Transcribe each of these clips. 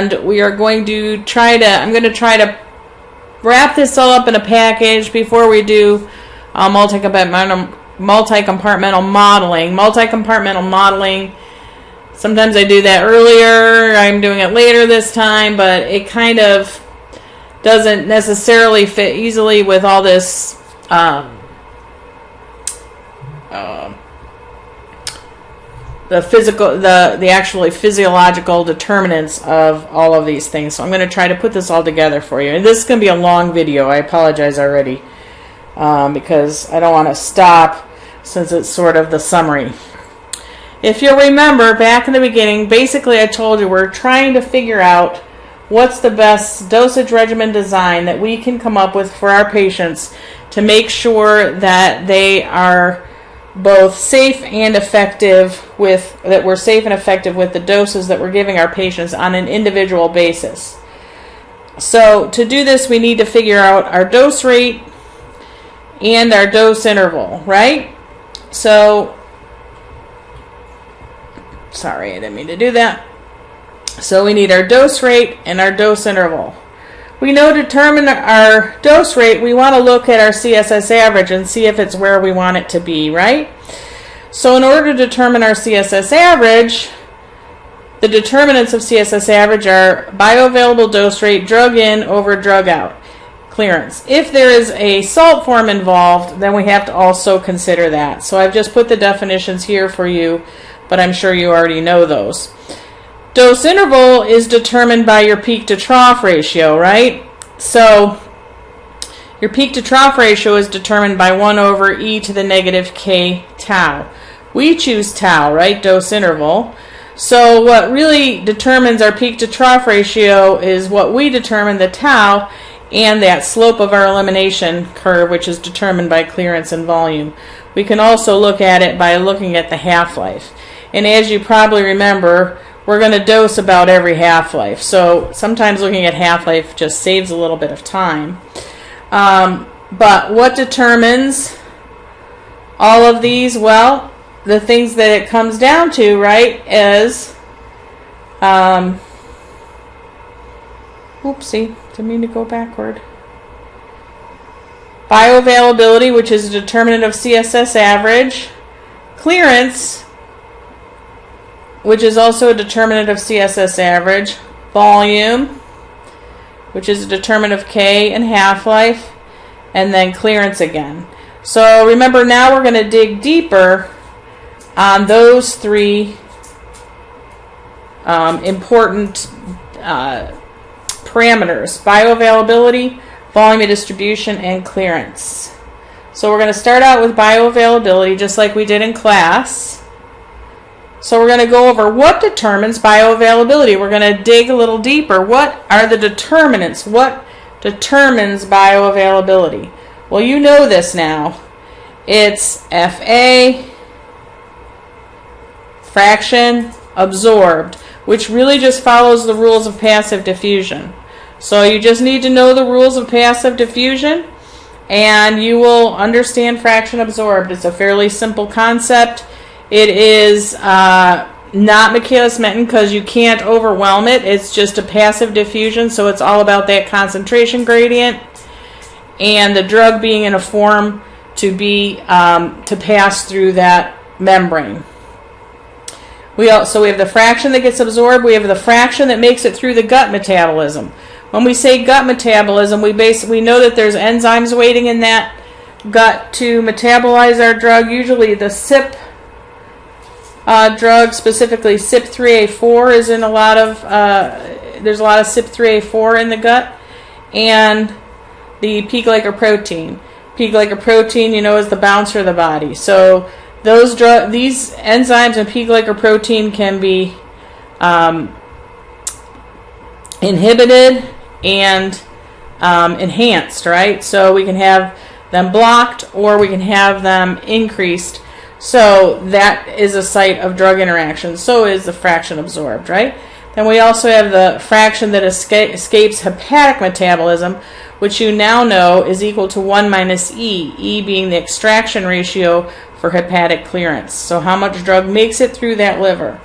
and we are going to I'm going to try to wrap this all up in a package before we do multi-compartmental modeling. Multi-compartmental modeling, sometimes I do that earlier, I'm doing it later this time, but it kind of doesn't necessarily fit easily with all this the actually physiological determinants of all of these things. So I'm going to try to put this all together for you. And this is going to be a long video. I apologize already because I don't want to stop since it's sort of the summary. If you'll remember back in the beginning, basically I told you we're trying to figure out what's the best dosage regimen design that we can come up with for our patients to make sure that they are both safe and effective with the doses that we're giving our patients on an individual basis. So to do this, we need to figure out our dose rate and our dose interval, right? So, sorry, I didn't mean to do that. So we need our dose rate and our dose interval. We know to determine our dose rate, we want to look at our CSS average and see if it's where we want it to be, right? So in order to determine our CSS average, the determinants of CSS average are bioavailable dose rate, drug in over drug out, clearance. If there is a salt form involved, then we have to also consider that. So I've just put the definitions here for you, but I'm sure you already know those. Dose interval is determined by your peak to trough ratio, right? So your peak to trough ratio is determined by 1 over e to the negative k tau. We choose tau, right? Dose interval. So what really determines our peak to trough ratio is what we determine, the tau, and that slope of our elimination curve, which is determined by clearance and volume. We can also look at it by looking at the half-life. And as you probably remember, we're going to dose about every half-life. So sometimes looking at half-life just saves a little bit of time. But what determines all of these? Well, the things that it comes down to, right, is, oopsie, didn't mean to go backward. Bioavailability, which is a determinant of CSS average. Clearance, which is also a determinant of CSS average. Volume, which is a determinant of K and half-life. And then clearance again. So remember, now we're going to dig deeper on those three important parameters: bioavailability, volume of distribution, and clearance. So we're going to start out with bioavailability just like we did in class. So we're going to go over what determines bioavailability. We're going to dig a little deeper. What are the determinants? What determines bioavailability? Well, you know this now. It's FA, fraction absorbed, which really just follows the rules of passive diffusion. So you just need to know the rules of passive diffusion, and you will understand fraction absorbed. It's a fairly simple concept. It is not Michaelis-Menten because you can't overwhelm it. It's just a passive diffusion, so it's all about that concentration gradient and the drug being in a form to pass through that membrane. So we have the fraction that gets absorbed. We have the fraction that makes it through the gut metabolism. When we say gut metabolism, we know that there's enzymes waiting in that gut to metabolize our drug. Usually the CYP drug, specifically CYP3A4, is in a lot of there's a lot of CYP3A4 in the gut, and the P-glycoprotein. P-glycoprotein, you know, is the bouncer of the body. So these enzymes and P-glycoprotein can be inhibited and enhanced, right? So we can have them blocked or we can have them increased. So that is a site of drug interaction. So is the fraction absorbed, right? Then we also have the fraction that escapes hepatic metabolism, which you now know is equal to 1 minus E, E being the extraction ratio for hepatic clearance. So how much drug makes it through that liver.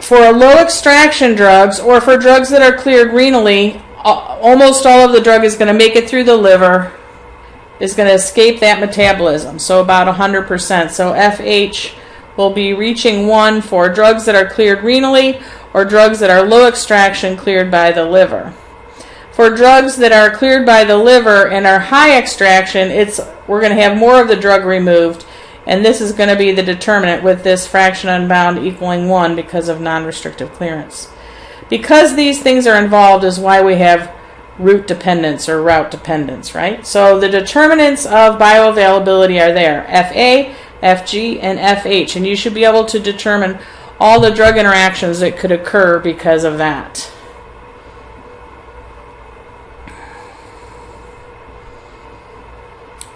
for low extraction drugs or for drugs that are cleared renally, almost all of the drug is going to make it through the liver, is going to escape that metabolism, so about 100%. So FH will be reaching 1 for drugs that are cleared renally or drugs that are low extraction cleared by the liver. For drugs that are cleared by the liver and are high extraction, we're going to have more of the drug removed, and this is going to be the determinant with this fraction unbound equaling 1 because of non-restrictive clearance. Because these things are involved is why we have route dependence or route dependence, right? So the determinants of bioavailability are there, FA, FG, and FH, and you should be able to determine all the drug interactions that could occur because of that.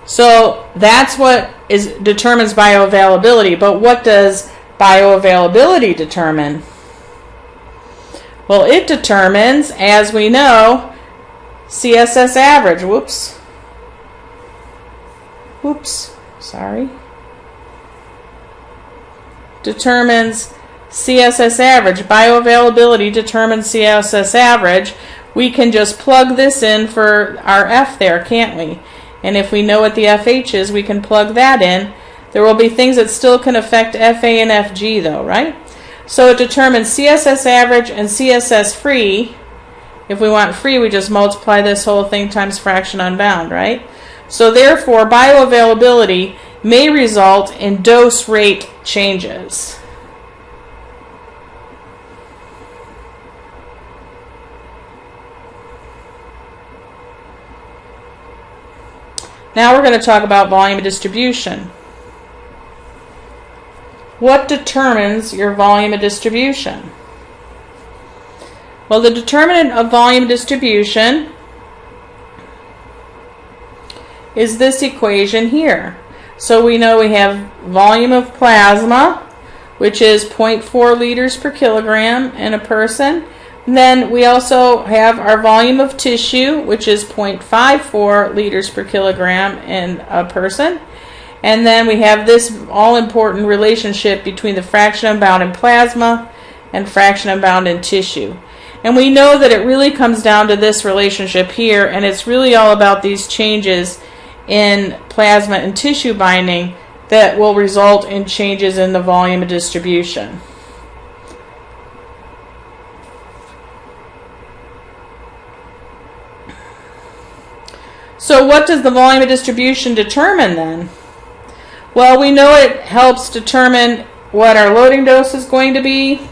So that's what determines bioavailability, but what does bioavailability determine? Well, it determines, as we know, CSS average. Determines CSS average. Bioavailability determines CSS average. We can just plug this in for our F there, can't we? And if we know what the FH is, we can plug that in. There will be things that still can affect FA and FG though, right? So it determines CSS average and CSS free. If we want free, we just multiply this whole thing times fraction unbound, right? So therefore, bioavailability may result in dose rate changes. Now we're going to talk about volume of distribution. What determines your volume of distribution? Well, the determinant of volume distribution is this equation here. So we know we have volume of plasma, which is 0.4 liters per kilogram in a person. And then we also have our volume of tissue, which is 0.54 liters per kilogram in a person. And then we have this all-important relationship between the fraction unbound in plasma and fraction unbound in tissue. And we know that it really comes down to this relationship here, and it's really all about these changes in plasma and tissue binding that will result in changes in the volume of distribution. So what does the volume of distribution determine then? Well, we know it helps determine what our loading dose is going to be,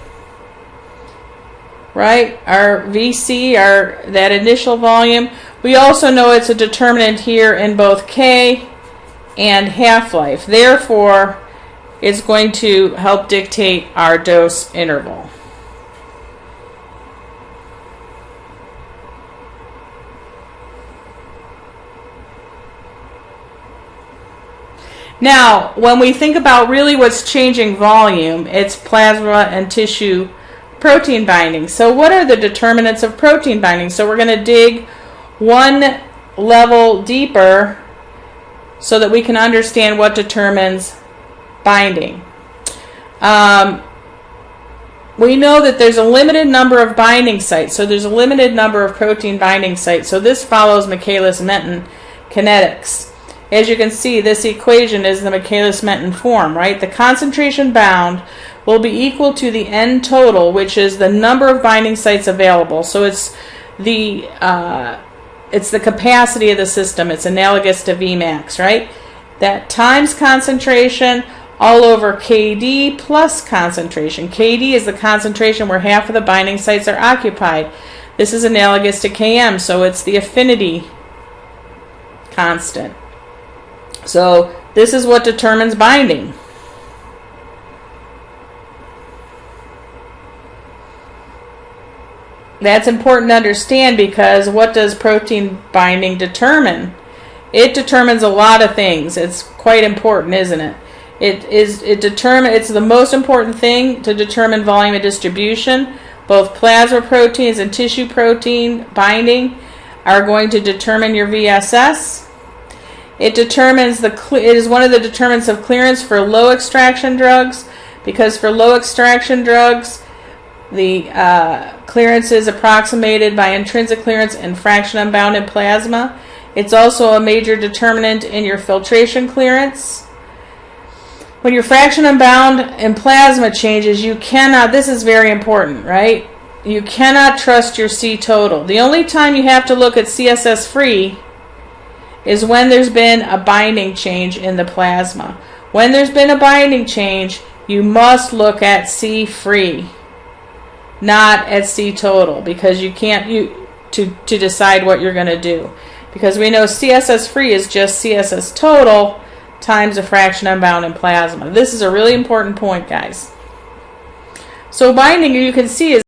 right? Our VC, that initial volume. We also know it's a determinant here in both K and half-life. Therefore, it's going to help dictate our dose interval. Now, when we think about really what's changing volume, it's plasma and tissue protein binding. So what are the determinants of protein binding? So we're going to dig one level deeper so that we can understand what determines binding. We know that there's a limited number of binding sites. So there's a limited number of protein binding sites. So this follows Michaelis-Menten kinetics. As you can see, this equation is the Michaelis-Menten form, right? The concentration bound will be equal to the N total, which is the number of binding sites available. So it's the capacity of the system. It's analogous to Vmax, right? That times concentration all over Kd plus concentration. Kd is the concentration where half of the binding sites are occupied. This is analogous to Km, so it's the affinity constant. So this is what determines binding. That's important to understand because what does protein binding determine? It determines a lot of things. It's quite important, isn't it? It's the most important thing to determine volume of distribution. Both plasma proteins and tissue protein binding are going to determine your VSS. It is one of the determinants of clearance for low extraction drugs, because for low extraction drugs, The clearance is approximated by intrinsic clearance and fraction unbound in plasma. It's also a major determinant in your filtration clearance. When your fraction unbound in plasma changes, you cannot, this is very important, right? You cannot trust your C total. The only time you have to look at CSS free is when there's been a binding change in the plasma. When there's been a binding change, you must look at C free, not at C total, because you can't to decide what you're going to do. Because we know CSS free is just CSS total times a fraction unbound in plasma. This is a really important point, guys. So binding, you can see, is